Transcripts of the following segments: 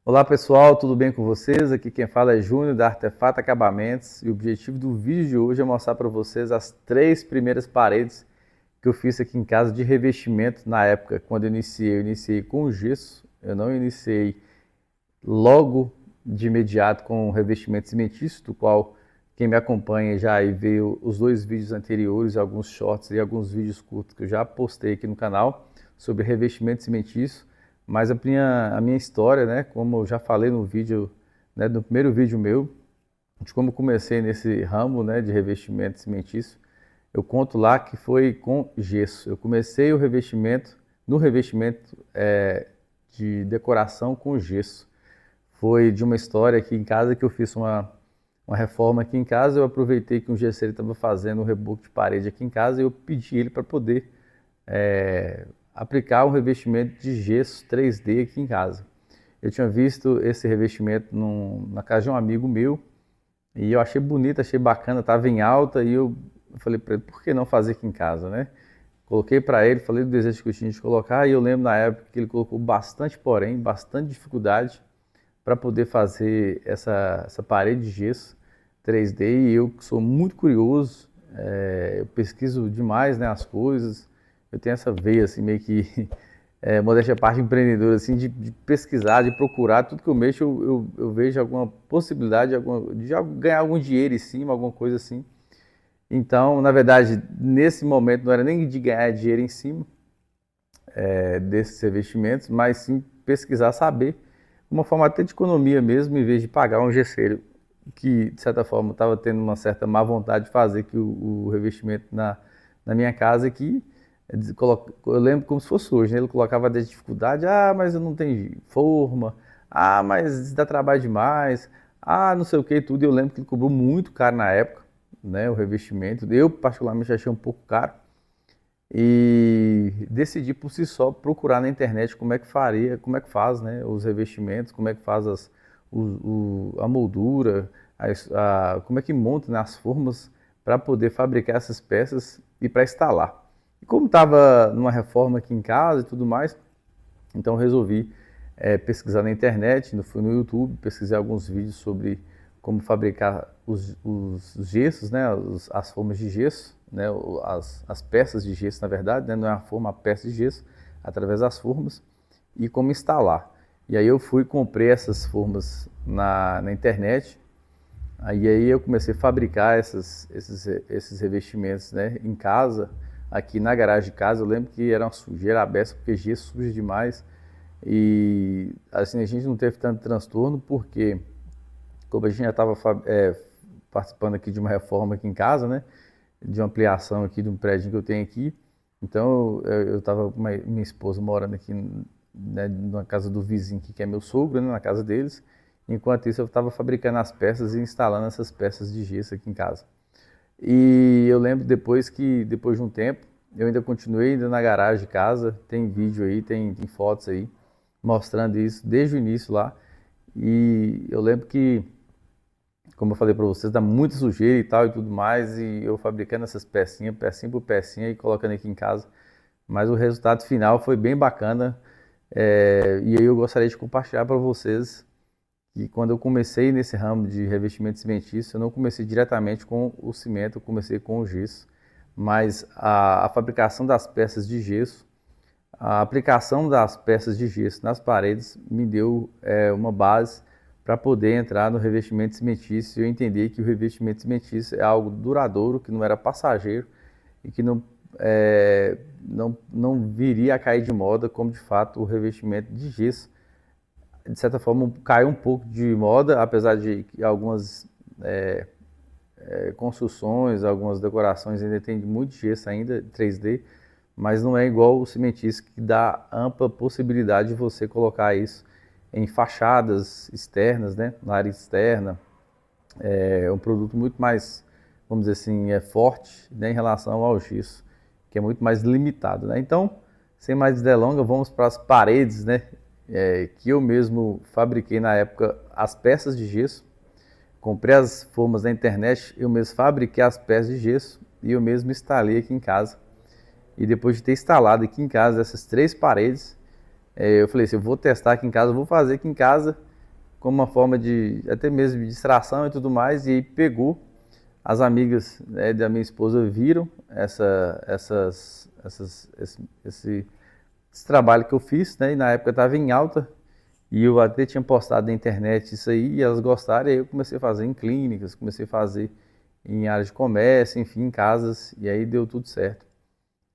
Olá pessoal, tudo bem com vocês? Aqui quem fala é Júnior da Artefato Acabamentos e o objetivo do vídeo de hoje é mostrar para vocês as 3 primeiras paredes que eu fiz aqui em casa de revestimento na época. Quando eu iniciei com gesso, eu não iniciei logo de imediato com o revestimento cimentício, do qual quem me acompanha já aí viu os 2 vídeos anteriores, alguns shorts e alguns vídeos curtos que eu já postei aqui no canal sobre revestimento cimentício. Mas a minha história, né, como eu já falei no vídeo, né, no primeiro vídeo meu, de como comecei nesse ramo, né, de revestimento cimentício, eu conto lá que foi com gesso. Eu comecei o revestimento, no revestimento de decoração com gesso. Foi de uma história aqui em casa que eu fiz uma reforma aqui em casa. Eu aproveitei que um gesseiro estava fazendo um reboco de parede aqui em casa e eu pedi ele para poder aplicar um revestimento de gesso 3D aqui em casa. Eu tinha visto esse revestimento na casa de um amigo meu e eu achei bonito, achei bacana, estava em alta e eu falei para ele, por que não fazer aqui em casa, né? Coloquei para ele, falei do desejo que eu tinha de colocar e eu lembro na época que ele colocou bastante porém, bastante dificuldade para poder fazer essa parede de gesso 3D e eu que sou muito curioso, eu pesquiso demais, né, as coisas, eu tenho essa veia assim meio que modéstia à parte empreendedora assim de pesquisar, de procurar tudo que eu mexo, eu vejo alguma possibilidade de ganhar algum dinheiro em cima, alguma coisa assim. Então, na verdade, nesse momento não era nem de ganhar dinheiro em cima desses investimentos, mas sim pesquisar, saber, uma forma até de economia mesmo, em vez de pagar um gesseiro que, de certa forma, estava tendo uma certa má vontade de fazer que o revestimento na minha casa aqui. Eu lembro como se fosse hoje, né? Ele colocava de dificuldade, mas eu não tenho forma, mas dá trabalho demais, não sei o que, tudo. Eu lembro que ele cobrou muito caro na época, né? O revestimento. Eu, particularmente, achei um pouco caro e decidi por si só procurar na internet como é que faria, como é que faz, né, os revestimentos, como é que faz a moldura, como é que monta, né, as formas para poder fabricar essas peças e para instalar. E como estava numa reforma aqui em casa e tudo mais, então resolvi pesquisar na internet, fui no YouTube, pesquisei alguns vídeos sobre como fabricar os gessos, né, as formas de gesso, né, as peças de gesso, na verdade, né, não é a forma, a peça de gesso, através das formas, e como instalar. E aí eu fui e comprei essas formas na internet, aí eu comecei a fabricar esses revestimentos, né, em casa, aqui na garagem de casa. Eu lembro que era uma sujeira abessa, porque gesso suja demais, e assim, a gente não teve tanto transtorno, porque como a gente já estava participando aqui de uma reforma aqui em casa, né, de uma ampliação aqui de um prédio que eu tenho aqui, então eu estava com minha esposa morando aqui, né, na casa do vizinho que é meu sogro, né, na casa deles. Enquanto isso eu estava fabricando as peças e instalando essas peças de gesso aqui em casa. E eu lembro depois de um tempo, eu ainda continuei ainda na garagem de casa, tem vídeo aí, tem fotos aí, mostrando isso desde o início lá. E eu lembro que, como eu falei para vocês, dá muita sujeira e tal e tudo mais, e eu fabricando essas pecinha por pecinha e colocando aqui em casa. Mas o resultado final foi bem bacana, e aí eu gostaria de compartilhar para vocês que quando eu comecei nesse ramo de revestimento cimentício, eu não comecei diretamente com o cimento, eu comecei com o gesso, mas a fabricação das peças de gesso, a aplicação das peças de gesso nas paredes me deu uma base para poder entrar no revestimento cimentício e eu entender que o revestimento cimentício é algo duradouro, que não era passageiro e que não viria a cair de moda como de fato o revestimento de gesso. De certa forma caiu um pouco de moda, apesar de que algumas construções, algumas decorações ainda tem muito gesso ainda, 3D, mas não é igual o cimentício, que dá ampla possibilidade de você colocar isso em fachadas externas, né, na área externa. É um produto muito mais, vamos dizer assim, forte, né, em relação ao gesso, que é muito mais limitado, né? Então, sem mais delongas, vamos para as paredes, né, que eu mesmo fabriquei na época as peças de gesso. Comprei as formas na internet, eu mesmo fabriquei as peças de gesso e eu mesmo instalei aqui em casa. E depois de ter instalado aqui em casa essas 3 paredes, eu falei assim, eu vou testar aqui em casa, vou fazer aqui em casa como uma forma de, até mesmo de distração e tudo mais, e aí pegou. As amigas, né, da minha esposa viram esse trabalho que eu fiz, né, e na época estava em alta, e eu até tinha postado na internet isso aí, e elas gostaram, e aí eu comecei a fazer em clínicas, comecei a fazer em áreas de comércio, enfim, em casas, e aí deu tudo certo.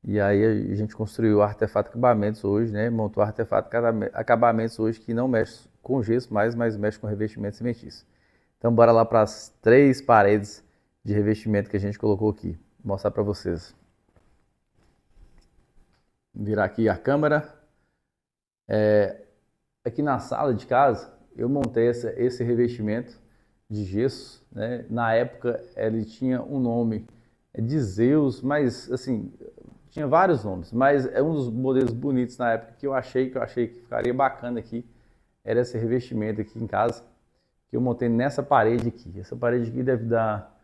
E aí a gente construiu o Artefato Acabamentos hoje, né? Montou o Artefato Acabamentos hoje que não mexe com gesso mais, mas mexe com revestimento cimentício. Então bora lá para as 3 paredes de revestimento que a gente colocou aqui. Vou mostrar para vocês. Vou virar aqui a câmera. Aqui na sala de casa eu montei esse revestimento de gesso, né? Na época ele tinha um nome de Zeus, mas assim, tinha vários nomes, mas é um dos modelos bonitos na época que eu achei que ficaria bacana aqui, era esse revestimento aqui em casa, que eu montei nessa parede aqui. Essa parede aqui deve dar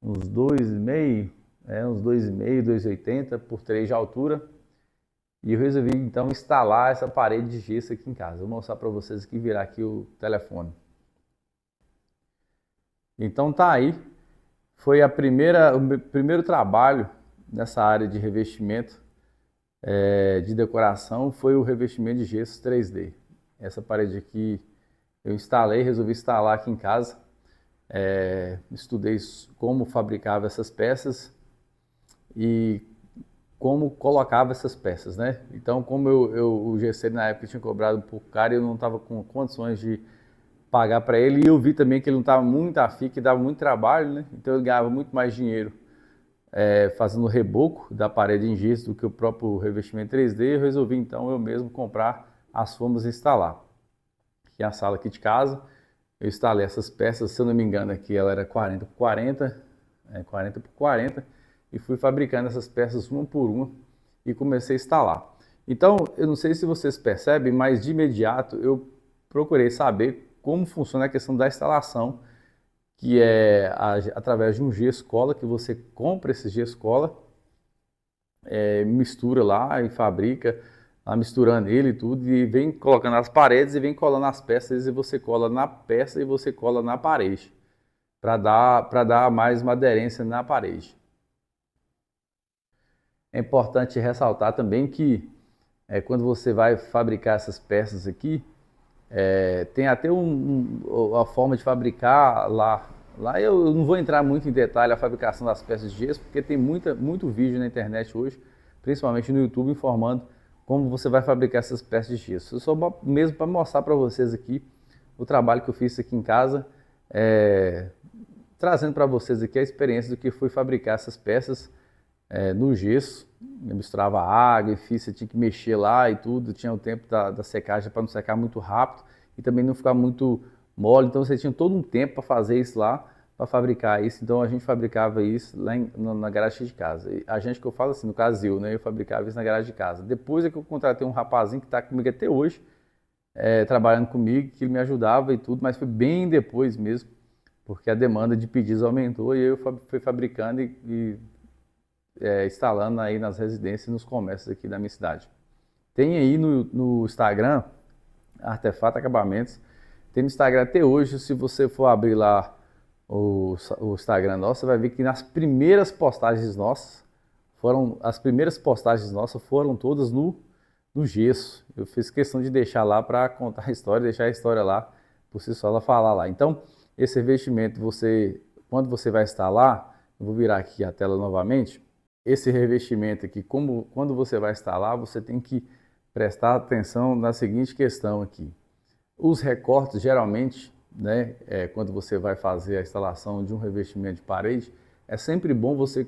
uns 2,5, uns 2,5, 2,80 por 3 de altura. E eu resolvi então instalar essa parede de gesso aqui em casa. Vou mostrar para vocês aqui, virar aqui o telefone. Então tá aí, foi o primeiro trabalho nessa área de revestimento, de decoração, foi o revestimento de gesso 3D. Essa parede aqui eu instalei, resolvi instalar aqui em casa. Estudei como fabricava essas peças e como colocava essas peças, né? Então, como o GC na época tinha cobrado um pouco caro, eu não estava com condições de pagar para ele, e eu vi também que ele não estava muito afim, que dava muito trabalho, né? Então ele ganhava muito mais dinheiro fazendo o reboco da parede em gesso do que o próprio revestimento 3D. Eu resolvi então eu mesmo comprar as formas e instalar. Aqui é a sala aqui de casa, eu instalei essas peças, se eu não me engano aqui ela era 40 por 40, 40 por 40, e fui fabricando essas peças uma por uma e comecei a instalar. Então, eu não sei se vocês percebem, mas de imediato eu procurei saber como funciona a questão da instalação, que é através de um gesso cola, que você compra esse gesso cola, mistura lá e fabrica, lá misturando ele e tudo, e vem colocando nas paredes e vem colando as peças, e você cola na peça e você cola na parede, para dar mais uma aderência na parede. É importante ressaltar também que quando você vai fabricar essas peças aqui, tem até a forma de fabricar lá. Lá eu não vou entrar muito em detalhe a fabricação das peças de gesso, porque tem muito vídeo na internet hoje, principalmente no YouTube, informando como você vai fabricar essas peças de gesso. Eu só mesmo para mostrar para vocês aqui o trabalho que eu fiz aqui em casa, trazendo para vocês aqui a experiência do que foi fabricar essas peças no gesso. Eu misturava água e você tinha que mexer lá e tudo, tinha o tempo da secagem para não secar muito rápido e também não ficar muito mole, então você tinha todo um tempo para fazer isso lá, para fabricar isso. Então a gente fabricava isso lá na garagem de casa. E a gente, que eu falo assim, no caso eu, né, eu fabricava isso na garagem de casa. Depois é que eu contratei um rapazinho que está comigo até hoje, trabalhando comigo, que ele me ajudava e tudo, mas foi bem depois mesmo, porque a demanda de pedidos aumentou e eu fui fabricando e instalando aí nas residências e nos comércios aqui da minha cidade. Tem aí no Instagram, Artefato Acabamentos. Tem no Instagram até hoje, se você for abrir lá o Instagram nosso, você vai ver que nas primeiras postagens nossas, as primeiras postagens nossas foram todas no gesso. Eu fiz questão de deixar lá para contar a história, deixar a história lá, por si só ela falar lá. Então, esse revestimento, quando você vai instalar, eu vou virar aqui a tela novamente. Esse revestimento aqui, quando você vai instalar, você tem que prestar atenção na seguinte questão aqui. Os recortes, geralmente, né, quando você vai fazer a instalação de um revestimento de parede, é sempre bom você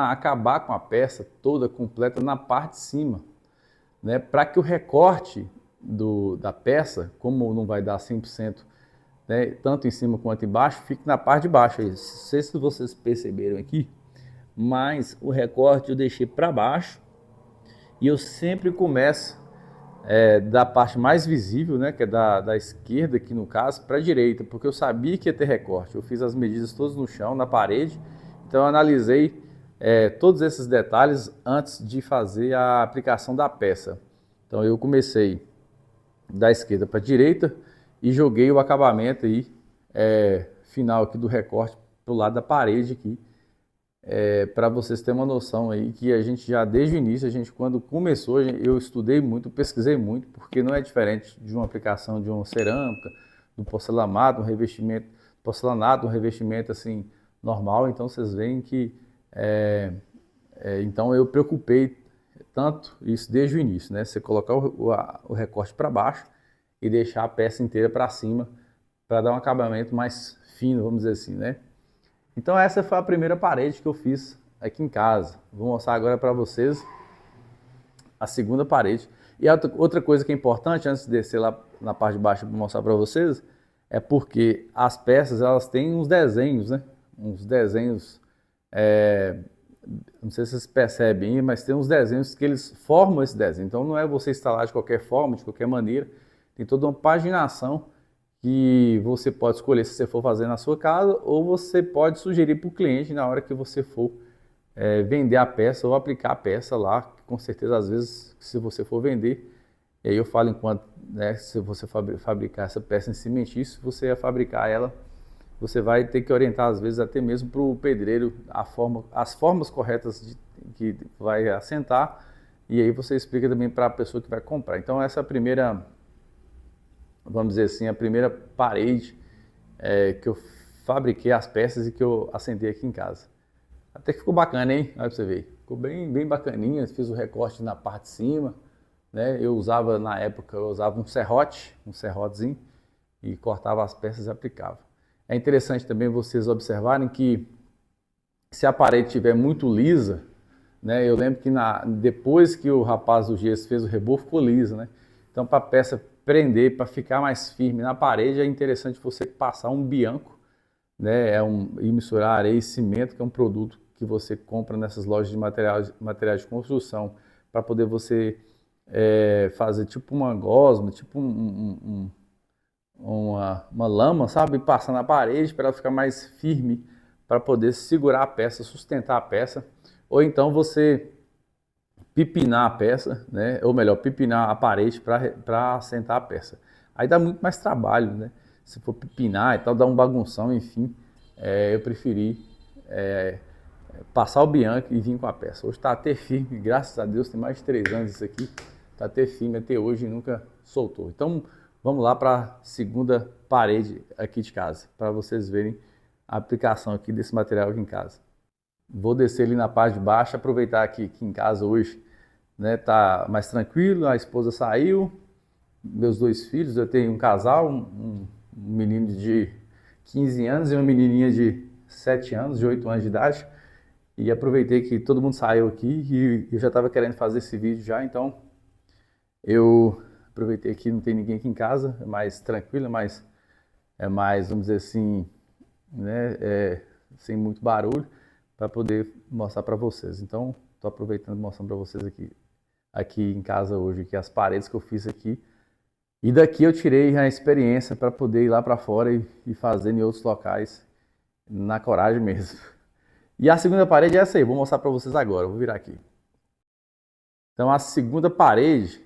acabar com a peça toda completa na parte de cima, né, para que o recorte da peça, como não vai dar 100%, né, tanto em cima quanto embaixo, fique na parte de baixo. Não sei se vocês perceberam aqui, mas o recorte eu deixei para baixo e eu sempre começo da parte mais visível, né, que é da esquerda aqui no caso, para a direita, porque eu sabia que ia ter recorte. Eu fiz as medidas todas no chão, na parede, então eu analisei todos esses detalhes antes de fazer a aplicação da peça. Então eu comecei da esquerda para a direita e joguei o acabamento aí, final aqui do recorte pro lado da parede aqui, para vocês terem uma noção aí que a gente já desde o início, a gente quando começou, eu estudei muito, pesquisei muito, porque não é diferente de uma aplicação de uma cerâmica, do porcelanato, um revestimento assim normal. Então vocês veem que então eu preocupei tanto isso desde o início, né? Você colocar o recorte para baixo e deixar a peça inteira para cima para dar um acabamento mais fino, vamos dizer assim, né? Então essa foi a primeira parede que eu fiz aqui em casa. Vou mostrar agora para vocês a segunda parede. E outra coisa que é importante, antes de descer lá na parte de baixo para mostrar para vocês, é porque as peças elas têm uns desenhos, né? Uns desenhos, não sei se vocês percebem, mas tem uns desenhos que eles formam esse desenho. Então não é você instalar de qualquer forma, de qualquer maneira. Tem toda uma paginação que você pode escolher se você for fazer na sua casa, ou você pode sugerir para o cliente na hora que você for vender a peça ou aplicar a peça lá. Com certeza, às vezes, se você for vender, e aí eu falo enquanto, né, se você fabricar essa peça em cimentício, você ia fabricar ela, você vai ter que orientar às vezes até mesmo para o pedreiro as formas corretas que vai assentar, e aí você explica também para a pessoa que vai comprar. Então essa é a primeira, vamos dizer assim, a primeira parede que eu fabriquei as peças e que eu assentei aqui em casa. Até que ficou bacana, hein? Olha pra você ver. Ficou bem bacaninha. Fiz o recorte na parte de cima, né? Na época, eu usava um serrotezinho, e cortava as peças e aplicava. É interessante também vocês observarem que se a parede estiver muito lisa, né? Eu lembro que depois que o rapaz do gesso fez o reboco, ficou lisa, né? Então, para a peça prender, para ficar mais firme na parede, é interessante você passar um bianco, né? E misturar areia e cimento, que é um produto que você compra nessas lojas de materiais de construção, para poder você fazer tipo uma gosma, tipo uma lama, sabe? Passar na parede para ela ficar mais firme, para poder segurar a peça, sustentar a peça. Ou então você pipinar a peça, né? Ou melhor, pipinar a parede para assentar a peça. Aí dá muito mais trabalho, né? Se for pipinar e tal, dá um bagunção, enfim. Eu preferi passar o Bianchi e vir com a peça. Hoje está até firme, graças a Deus, tem mais de 3 anos isso aqui. Está até firme até hoje e nunca soltou. Então vamos lá para a segunda parede aqui de casa, para vocês verem a aplicação aqui desse material aqui em casa. Vou descer ali na parte de baixo, aproveitar aqui em casa hoje, né, tá mais tranquilo, a esposa saiu, meus 2 filhos, eu tenho um casal, um menino de 15 anos e uma menininha de 7 anos, de 8 anos de idade, e aproveitei que todo mundo saiu aqui e eu já estava querendo fazer esse vídeo já, então eu aproveitei que não tem ninguém aqui em casa, é mais tranquilo, é mais, vamos dizer assim, né, sem muito barulho, para poder mostrar para vocês. Então, estou aproveitando e mostrando para vocês aqui em casa hoje, aqui as paredes que eu fiz aqui. E daqui eu tirei a experiência para poder ir lá para fora e fazer em outros locais, na coragem mesmo. E a segunda parede é essa aí, vou mostrar para vocês agora, vou virar aqui. Então a segunda parede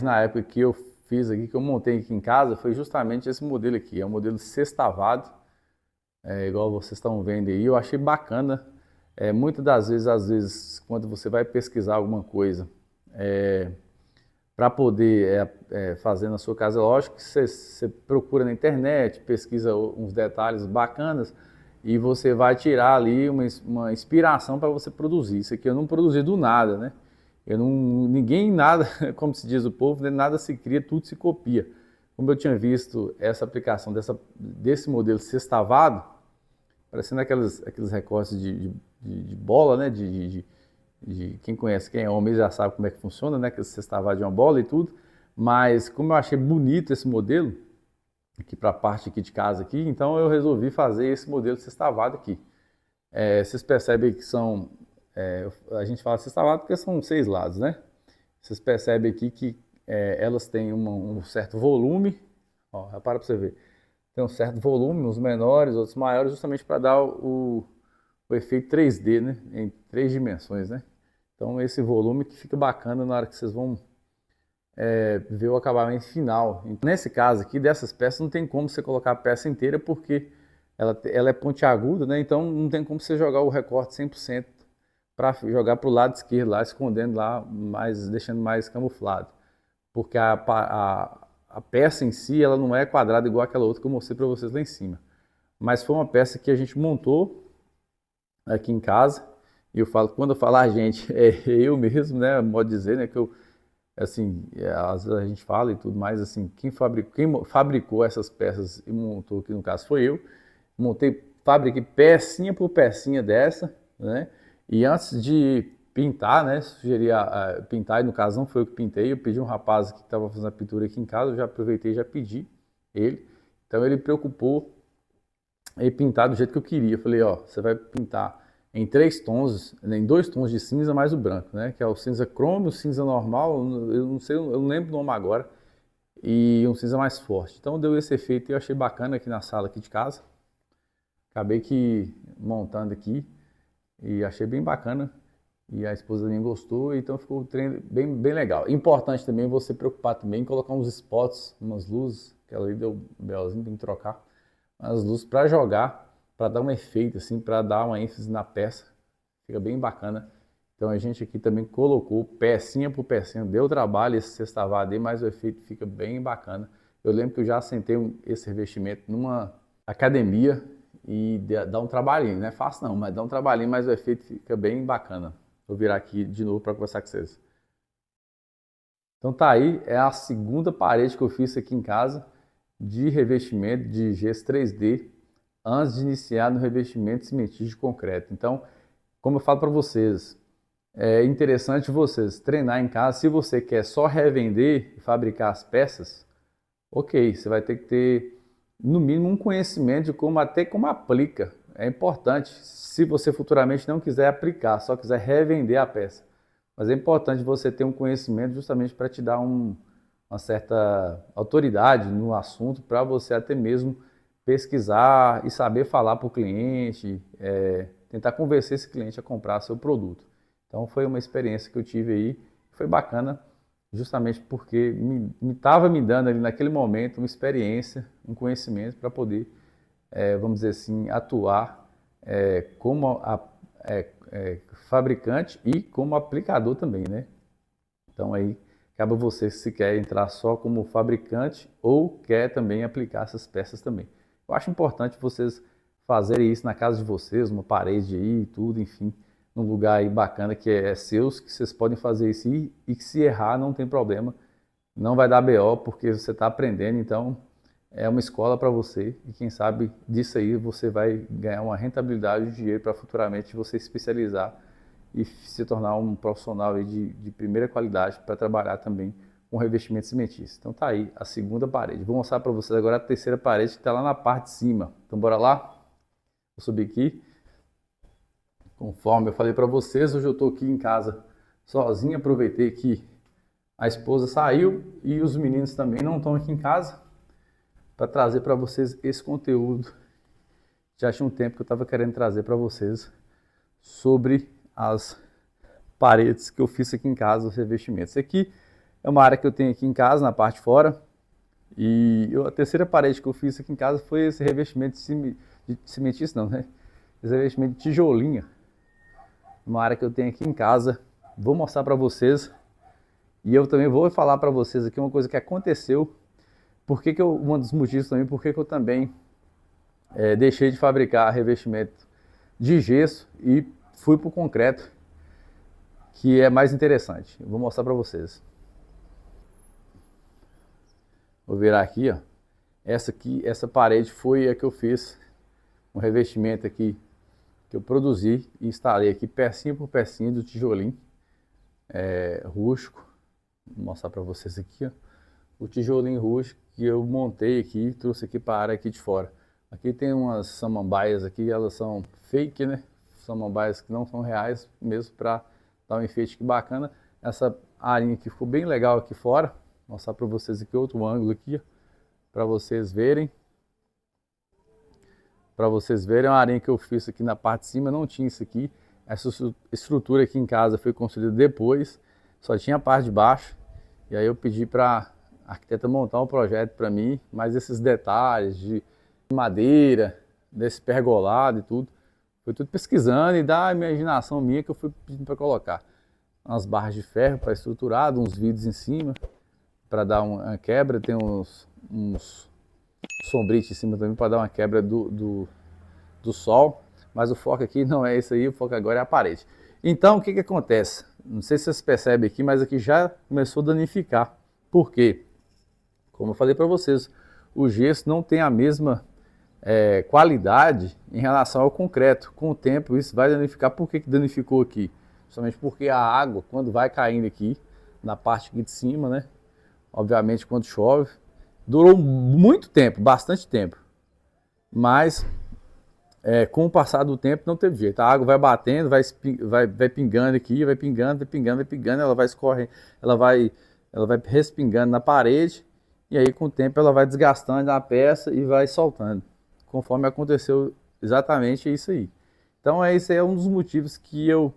na época que eu fiz aqui, que eu montei aqui em casa, foi justamente esse modelo aqui, é um modelo sextavado, igual vocês estão vendo aí. Eu achei bacana, muitas das vezes, às vezes, quando você vai pesquisar alguma coisa, para poder fazer na sua casa, lógico que você procura na internet, pesquisa uns detalhes bacanas, e você vai tirar ali uma inspiração para você produzir. Isso aqui eu não produzi do nada, né? Ninguém nada, como se diz o povo, né? Nada se cria, tudo se copia. Como eu tinha visto essa aplicação desse modelo sextavado, parecendo aqueles recortes de bola, né? Quem conhece, quem é homem já sabe como é que funciona, né? Aquele sextavado de uma bola e tudo. Mas como eu achei bonito esse modelo, aqui para a parte aqui de casa aqui, então eu resolvi fazer esse modelo sextavado aqui. Vocês percebem que a gente fala sextavado porque são 6 lados, né? Vocês percebem aqui que elas têm um certo volume, ó, repara para você ver, tem um certo volume, uns menores, outros maiores, justamente para dar o efeito 3D, né? Em 3 dimensões, né? Então esse volume que fica bacana na hora que vocês vão ver o acabamento final. Então, nesse caso aqui, dessas peças, não tem como você colocar a peça inteira porque ela é pontiaguda, né? Então não tem como você jogar o recorte 100% para jogar para o lado esquerdo lá, escondendo lá, deixando mais camuflado. Porque a peça em si, ela não é quadrada igual aquela outra que eu mostrei para vocês lá em cima. Mas foi uma peça que a gente montou aqui em casa. E eu falo, quando eu falar a gente, é eu mesmo, né? Modo de dizer, né? Que eu, assim, às vezes a gente fala e tudo mais, assim, quem fabricou essas peças e montou aqui no caso foi eu. Fabriquei pecinha por pecinha dessa, né? E antes de pintar, né? Sugeri pintar, e no caso não foi eu que pintei, eu pedi um rapaz que estava fazendo a pintura aqui em casa, eu já aproveitei e já pedi ele. Então ele preocupou em pintar do jeito que eu queria. Eu falei, ó, você vai pintar em 3 tons, em 2 tons de cinza mais o branco, né? Que é o cinza chrome, o cinza normal, eu não sei, eu não lembro o nome agora, e um cinza mais forte. Então deu esse efeito e eu achei bacana aqui na sala aqui de casa. Acabei que montando aqui e achei bem bacana. E a esposa minha gostou, então ficou o treino bem legal. Importante também você preocupar também em colocar uns spots, umas luzes, que ela ali deu belzinho, tem que trocar. As luzes para jogar, para dar um efeito, assim, para dar uma ênfase na peça. Fica bem bacana. Então a gente aqui também colocou pecinha por pecinha, deu trabalho esse sextavado aí, mas o efeito fica bem bacana. Eu lembro que eu já sentei esse revestimento numa academia e dá um trabalhinho, não é fácil não, mas dá um trabalhinho, mas o efeito fica bem bacana. Vou virar aqui de novo para conversar com vocês. Então tá aí, é a segunda parede que eu fiz aqui em casa de revestimento de gesso 3D antes de iniciar no revestimento cimentício de concreto. Então, como eu falo para vocês, é interessante vocês treinar em casa. Se você quer só revender e fabricar as peças, ok, você vai ter que ter no mínimo um conhecimento de como aplica. É importante, se você futuramente não quiser aplicar, só quiser revender a peça. Mas é importante você ter um conhecimento justamente para te dar uma certa autoridade no assunto, para você até mesmo pesquisar e saber falar para o cliente, tentar convencer esse cliente a comprar seu produto. Então foi uma experiência que eu tive aí, foi bacana, justamente porque me estava me dando ali naquele momento uma experiência, um conhecimento para poder, vamos dizer assim, atuar como fabricante e como aplicador também, né? Então aí cabe a você se quer entrar só como fabricante ou quer também aplicar essas peças também. Eu acho importante vocês fazerem isso na casa de vocês, uma parede aí e tudo, enfim, num lugar aí bacana que é seus, que vocês podem fazer isso e que se errar não tem problema, não vai dar BO porque você está aprendendo, então é uma escola para você e quem sabe disso aí você vai ganhar uma rentabilidade de dinheiro para futuramente você se especializar e se tornar um profissional aí de primeira qualidade para trabalhar também com revestimento cimentício. Então tá aí a segunda parede. Vou mostrar para vocês agora a terceira parede que está lá na parte de cima. Então bora lá? Vou subir aqui. Conforme eu falei para vocês, hoje eu estou aqui em casa sozinho. Aproveitei que a esposa saiu e os meninos também não estão aqui em casa para trazer para vocês esse conteúdo. Já tinha um tempo que eu estava querendo trazer para vocês sobre as paredes que eu fiz aqui em casa, os revestimentos. Esse aqui é uma área que eu tenho aqui em casa, na parte de fora. E a terceira parede que eu fiz aqui em casa foi esse revestimento de cimentício, não, né? Esse revestimento de tijolinha. Uma área que eu tenho aqui em casa. Vou mostrar para vocês. E eu também vou falar para vocês aqui uma coisa que aconteceu. Um dos motivos também, porque eu também deixei de fabricar revestimento de gesso e fui para o concreto, que é mais interessante. Eu vou mostrar para vocês. Vou virar aqui, ó. Essa parede foi a que eu fiz um revestimento aqui que eu produzi e instalei aqui pecinha por pecinha do tijolinho rústico. Vou mostrar para vocês aqui, ó. O tijolinho rústico que eu montei aqui, trouxe aqui para a área aqui de fora. Aqui tem umas samambaias aqui, elas são fake, né? Samambaias que não são reais, mesmo para dar um enfeite aqui bacana. Essa arinha aqui ficou bem legal aqui fora. Vou mostrar para vocês aqui outro ângulo aqui, para vocês verem. Para vocês verem, a arinha que eu fiz aqui na parte de cima não tinha isso aqui. Essa estrutura aqui em casa foi construída depois, só tinha a parte de baixo. E aí eu pedi para a arquiteta montar um projeto para mim, mas esses detalhes de madeira, desse pergolado e tudo, foi tudo pesquisando e da imaginação minha que eu fui pedindo para colocar. Umas barras de ferro para estruturar, uns vidros em cima para dar uma quebra, tem uns sombrites em cima também para dar uma quebra do sol, mas o foco aqui não é isso aí, o foco agora é a parede. Então, o que que acontece? Não sei se vocês percebem aqui, mas aqui já começou a danificar. Por quê? Como eu falei para vocês, o gesso não tem a mesma qualidade em relação ao concreto. Com o tempo isso vai danificar. Por que que danificou aqui? Justamente porque a água, quando vai caindo aqui, na parte aqui de cima, né? Obviamente quando chove, durou muito tempo, bastante tempo. Mas com o passar do tempo não teve jeito. A água vai batendo, vai pingando aqui, vai pingando, vai pingando, vai pingando, ela vai escorrendo, ela vai respingando na parede, e aí com o tempo ela vai desgastando a peça e vai soltando, conforme aconteceu exatamente isso aí. Então esse é um dos motivos que eu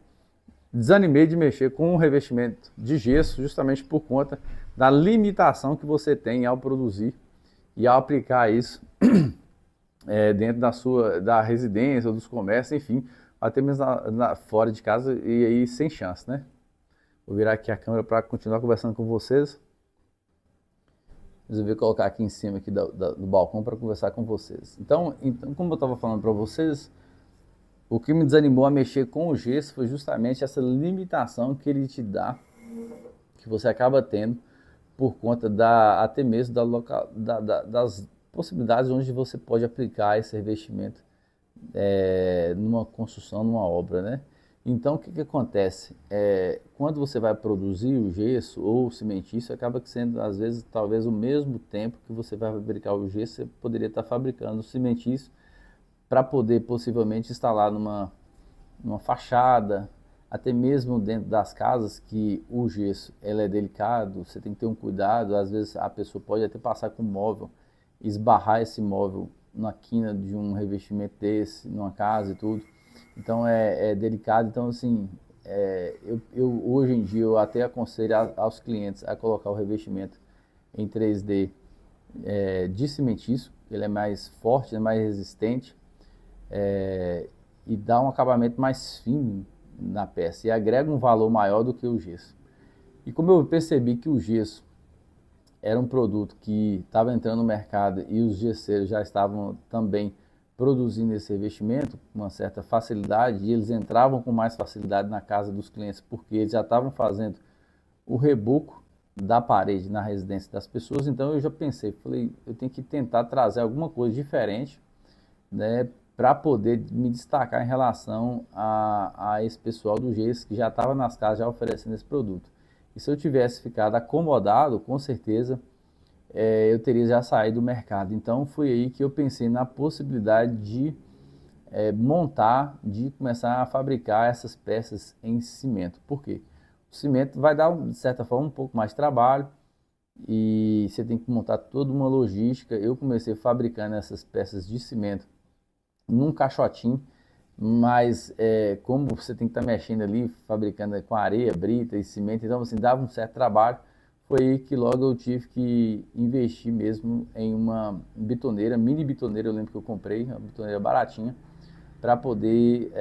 desanimei de mexer com o revestimento de gesso, justamente por conta da limitação que você tem ao produzir e ao aplicar isso dentro da residência ou dos comércios, enfim, até mesmo fora de casa e aí sem chance, né? Vou virar aqui a câmera para continuar conversando com vocês. Resolvi colocar aqui em cima aqui do balcão para conversar com vocês. Então, como eu estava falando para vocês, o que me desanimou a mexer com o gesso foi justamente essa limitação que ele te dá, que você acaba tendo por conta até mesmo das possibilidades onde você pode aplicar esse revestimento numa construção, numa obra, né? Então, o que que acontece? Quando você vai produzir o gesso ou o cimentício, acaba sendo, às vezes, talvez o mesmo tempo que você vai fabricar o gesso, você poderia estar fabricando o cimentício para poder, possivelmente, instalar numa fachada, até mesmo dentro das casas, que o gesso ele é delicado, você tem que ter um cuidado, às vezes a pessoa pode até passar com o móvel, esbarrar esse móvel na quina de um revestimento desse, numa casa e tudo, então é delicado. Então assim, eu hoje em dia eu até aconselho aos clientes a colocar o revestimento em 3D de cimentício, ele é mais forte, é mais resistente, e dá um acabamento mais fino na peça e agrega um valor maior do que o gesso. E como eu percebi que o gesso era um produto que estava entrando no mercado e os gesseiros já estavam também produzindo esse revestimento com uma certa facilidade, e eles entravam com mais facilidade na casa dos clientes porque eles já estavam fazendo o reboco da parede na residência das pessoas. Então eu já pensei, falei, eu tenho que tentar trazer alguma coisa diferente, né, para poder me destacar em relação a esse pessoal do gesso que já estava nas casas já oferecendo esse produto. E se eu tivesse ficado acomodado, com certeza eu teria já saído do mercado. Então foi aí que eu pensei na possibilidade de montar, de começar a fabricar essas peças em cimento. Por quê? O cimento vai dar, de certa forma, um pouco mais de trabalho e você tem que montar toda uma logística. Eu comecei fabricando essas peças de cimento num caixotinho, mas como você tem que estar mexendo ali, fabricando com areia, brita e cimento, então assim, dava um certo trabalho. Foi aí que logo eu tive que investir mesmo em uma bitoneira, mini bitoneira. Eu lembro que eu comprei, uma bitoneira baratinha, para poder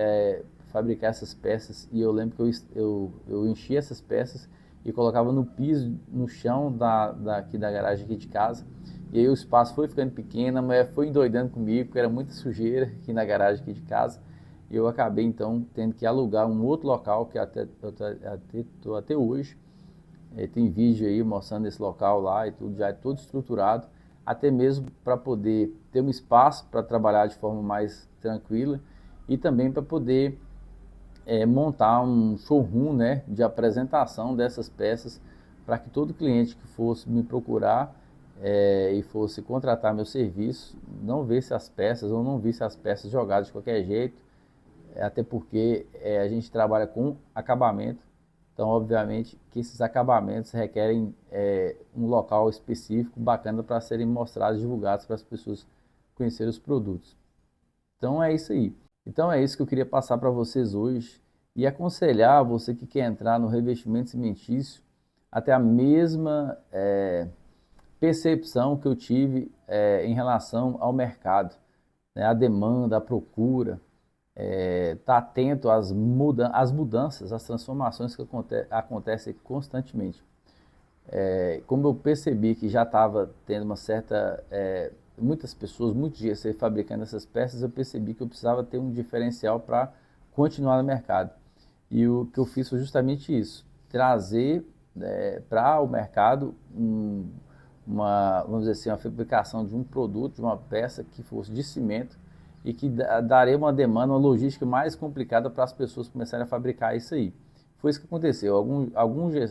fabricar essas peças. E eu lembro que eu enchia essas peças e colocava no piso, no chão aqui da garagem aqui de casa. E aí o espaço foi ficando pequeno, a mulher foi endoidando comigo, porque era muita sujeira aqui na garagem aqui de casa. E eu acabei então tendo que alugar um outro local, que estou até hoje. Tem vídeo aí mostrando esse local lá e tudo, já é todo estruturado, até mesmo para poder ter um espaço para trabalhar de forma mais tranquila e também para poder montar um showroom, né, de apresentação dessas peças, para que todo cliente que fosse me procurar e fosse contratar meu serviço, não visse as peças ou não visse as peças jogadas de qualquer jeito, até porque a gente trabalha com acabamento. Então, obviamente, que esses acabamentos requerem um local específico, bacana, para serem mostrados, divulgados para as pessoas conhecerem os produtos. Então, é isso aí. Então, é isso que eu queria passar para vocês hoje e aconselhar você que quer entrar no revestimento cimentício a ter a mesma percepção que eu tive em relação ao mercado, né? A demanda, a procura, tá atento às mudanças, às transformações que acontecem constantemente. Como eu percebi que já estava tendo uma certa, muitas pessoas, muitos dias fabricando essas peças, eu percebi que eu precisava ter um diferencial para continuar no mercado. E o que eu fiz foi justamente isso, trazer para o mercado vamos dizer assim, uma fabricação de um produto, de uma peça que fosse de cimento e que daria uma demanda, uma logística mais complicada para as pessoas começarem a fabricar isso aí. Foi isso que aconteceu.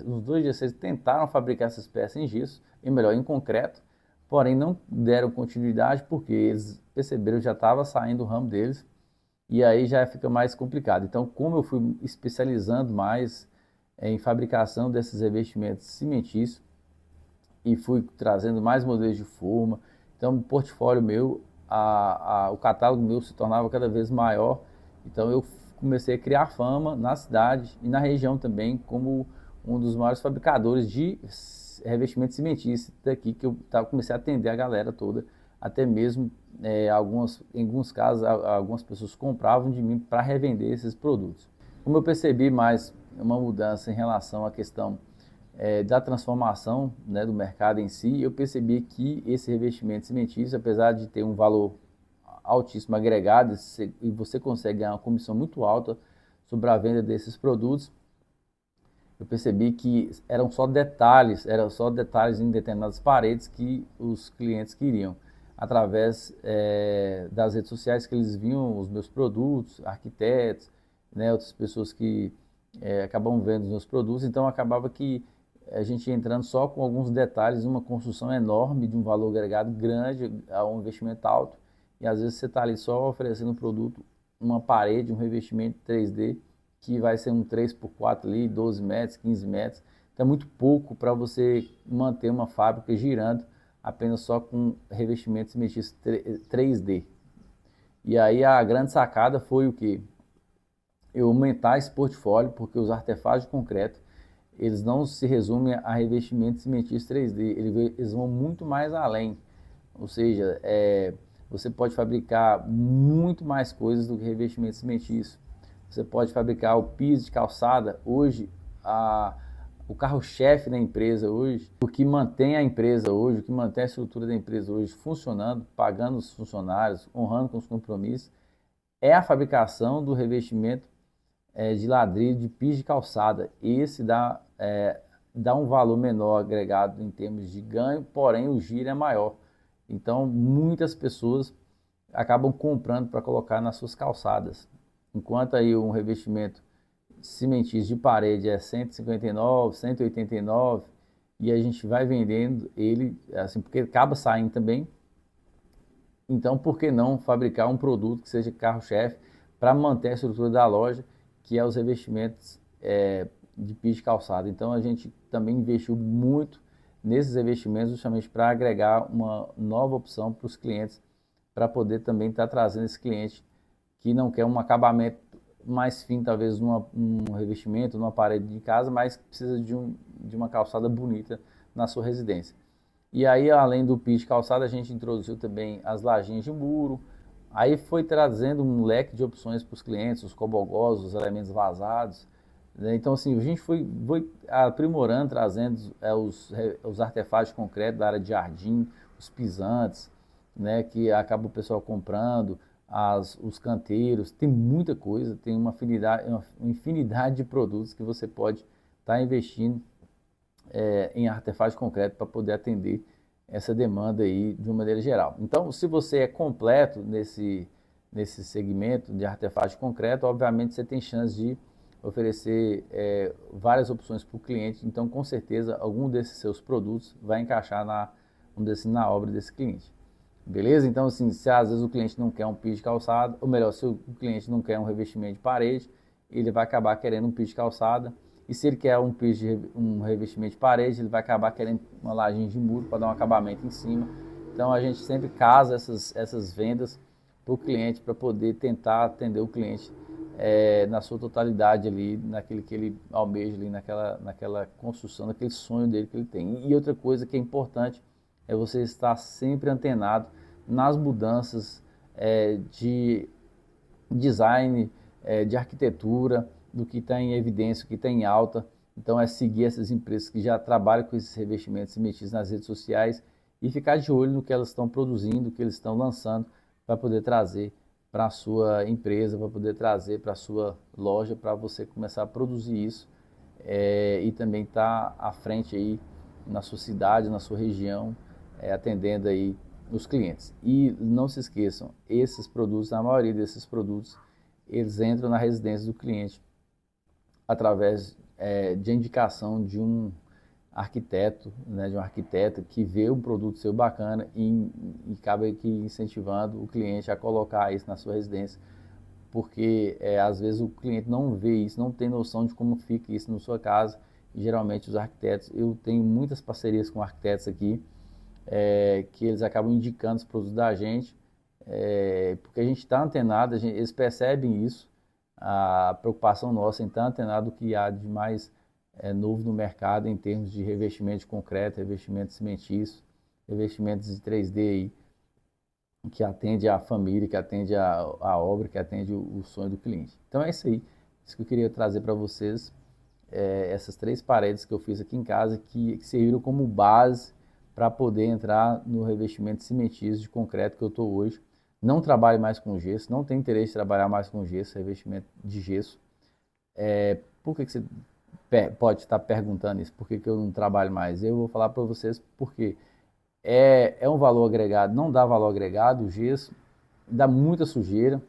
Os dois GCs tentaram fabricar essas peças em gesso, e melhor, em concreto, porém não deram continuidade porque eles perceberam que já estava saindo o ramo deles e aí já fica mais complicado. Então, como eu fui especializando mais em fabricação desses revestimentos cimentícios e fui trazendo mais modelos de forma, então o portfólio meu, o catálogo meu se tornava cada vez maior. Então eu comecei a criar fama na cidade e na região também como um dos maiores fabricadores de revestimento cimentício daqui, que eu comecei a atender a galera toda, até mesmo em alguns casos algumas pessoas compravam de mim para revender esses produtos. Como eu percebi mais uma mudança em relação à questão da transformação, né, do mercado em si, eu percebi que esse revestimento cimentício, apesar de ter um valor altíssimo agregado, e você consegue ganhar uma comissão muito alta sobre a venda desses produtos, eu percebi que eram só detalhes em determinadas paredes que os clientes queriam, através das redes sociais que eles viam os meus produtos, arquitetos, né, outras pessoas que acabam vendo os meus produtos, então acabava que a gente entrando só com alguns detalhes, uma construção enorme de um valor agregado grande, a um investimento alto, e às vezes você está ali só oferecendo um produto, uma parede, um revestimento 3D, que vai ser um 3x4 ali, 12 metros, 15 metros. Então é muito pouco para você manter uma fábrica girando apenas só com revestimentos cimentícios 3D. E aí a grande sacada foi o que? Eu aumentar esse portfólio, porque os artefatos de concreto, eles não se resumem a revestimentos cimentícios 3D, eles vão muito mais além. Ou seja, você pode fabricar muito mais coisas do que revestimento cimentício. Você pode fabricar o piso de calçada. Hoje, o carro-chefe da empresa hoje, o que mantém a empresa hoje, o que mantém a estrutura da empresa hoje funcionando, pagando os funcionários, honrando com os compromissos, é a fabricação do revestimento de ladrilho de piso de calçada. Esse dá um valor menor agregado em termos de ganho, porém o giro é maior. Então muitas pessoas acabam comprando para colocar nas suas calçadas. Enquanto aí um revestimento cimentício de parede é 159, 189 e a gente vai vendendo ele assim porque acaba saindo também. Então por que não fabricar um produto que seja carro-chefe para manter a estrutura da loja, que é os revestimentos de piso de calçado. Então a gente também investiu muito nesses revestimentos justamente para agregar uma nova opção para os clientes, para poder também estar trazendo esse cliente que não quer um acabamento mais fino, talvez um revestimento, numa parede de casa, mas que precisa de uma calçada bonita na sua residência. E aí, além do piso de calçada, a gente introduziu também as lajinhas de muro. Aí foi trazendo um leque de opções para os clientes, os cobogós, os elementos vazados, né? Então, assim, a gente foi aprimorando, trazendo os artefatos de concreto da área de jardim, os pisantes, né, que acaba o pessoal comprando, os canteiros, tem muita coisa, tem uma infinidade de produtos que você pode estar investindo em artefatos de concreto para poder atender essa demanda aí de uma maneira geral. Então, se você é completo nesse segmento de artefatos de concreto, obviamente você tem chance de oferecer várias opções para o cliente. Então, com certeza, algum desses seus produtos vai encaixar vamos dizer assim, na obra desse cliente. Beleza? Então, assim, se às vezes o cliente não quer um piso de calçada, ou melhor, se o cliente não quer um revestimento de parede, ele vai acabar querendo um piso de calçada. E se ele quer um revestimento de parede, ele vai acabar querendo uma lajinha de muro para dar um acabamento em cima. Então a gente sempre casa essas vendas para o cliente, para poder tentar atender o cliente na sua totalidade ali, naquele que ele almeja ali, naquela construção, naquele sonho dele que ele tem. E outra coisa que é importante é você estar sempre antenado nas mudanças de design, de arquitetura, do que está em evidência, o que está em alta. Então é seguir essas empresas que já trabalham com esses revestimentos cimentícios nas redes sociais e ficar de olho no que elas estão produzindo, o que eles estão lançando, para poder trazer para a sua empresa, para poder trazer para a sua loja, para você começar a produzir isso e também estar à frente aí na sua cidade, na sua região, atendendo aí os clientes. E não se esqueçam, esses produtos, a maioria desses produtos, eles entram na residência do cliente através de indicação de um arquiteto, né, de um arquiteto que vê um produto seu bacana e acaba aqui incentivando o cliente a colocar isso na sua residência, porque às vezes o cliente não vê isso, não tem noção de como fica isso na sua casa. E geralmente os arquitetos, eu tenho muitas parcerias com arquitetos aqui, que eles acabam indicando os produtos da gente, porque a gente está antenado, eles percebem isso, a preocupação nossa em estar antenado do que há de mais novo no mercado em termos de revestimento de concreto, revestimento cimentício, revestimentos de 3D aí, que atende a família, que atende a obra, que atende o sonho do cliente. Então é isso aí, isso que eu queria trazer para vocês, essas 3 paredes que eu fiz aqui em casa, que serviram como base para poder entrar no revestimento cimentício de concreto que eu estou hoje. Não trabalho mais com gesso, não tenho interesse em trabalhar mais com gesso, revestimento de gesso. Por que você pode estar perguntando isso? Por que eu não trabalho mais? Eu vou falar para vocês porque é um valor agregado, não dá valor agregado, o gesso dá muita sujeira,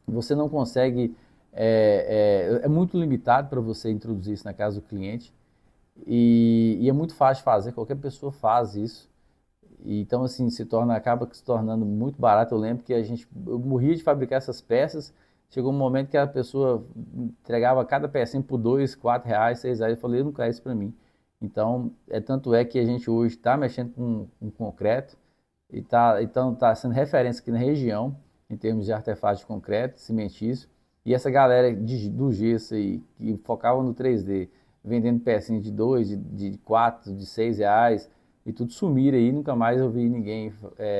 você não consegue, é muito limitado para você introduzir isso na casa do cliente e é muito fácil de fazer, qualquer pessoa faz isso. E, então assim, acaba se tornando muito barato. Eu lembro que eu morria de fabricar essas peças, chegou um momento que a pessoa entregava cada pecinha por 2, 4 reais, 6 reais, eu falei, eu não quero isso para mim. Então, tanto é que a gente hoje está mexendo com concreto e então está sendo referência aqui na região em termos de artefatos de concreto, cimentício. E essa galera do gesso aí, que focava no 3D, vendendo pecinhas de 2, de 4, de 6 reais, e tudo sumiram aí, nunca mais eu vi ninguém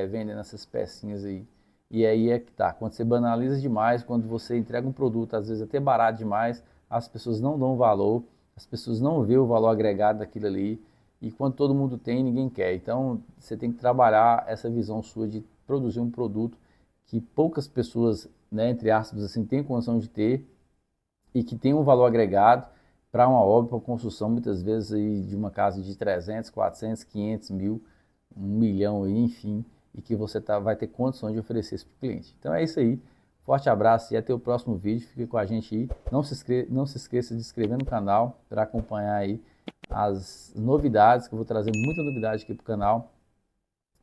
vendendo essas pecinhas aí. E aí é que tá, quando você banaliza demais, quando você entrega um produto, às vezes até barato demais, as pessoas não dão valor, as pessoas não vê o valor agregado daquilo ali, e quando todo mundo tem, ninguém quer. Então, você tem que trabalhar essa visão sua de produzir um produto que poucas pessoas, né, entre aspas, assim, têm condição de ter e que tem um valor agregado para uma obra, para uma construção, muitas vezes aí de uma casa de 300, 400, 500 mil, 1 milhão, aí, enfim, e que você vai ter condições de oferecer isso para o cliente. Então é isso aí. Forte abraço e até o próximo vídeo. Fique com a gente aí. Não se esqueça de se inscrever no canal para acompanhar aí as novidades, que eu vou trazer muita novidade aqui para o canal.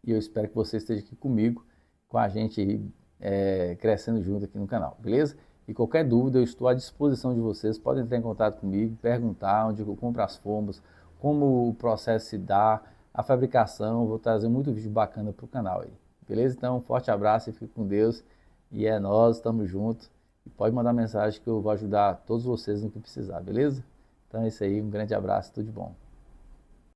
E eu espero que você esteja aqui comigo, com a gente aí, crescendo junto aqui no canal, beleza? E qualquer dúvida, eu estou à disposição de vocês. Podem entrar em contato comigo, perguntar onde eu compro as formas, como o processo se dá, a fabricação. Vou trazer muito vídeo bacana para o canal aí, beleza? Então, um forte abraço e fique com Deus. E é nós, estamos juntos. E pode mandar mensagem que eu vou ajudar todos vocês no que precisar, beleza? Então é isso aí, um grande abraço, tudo de bom.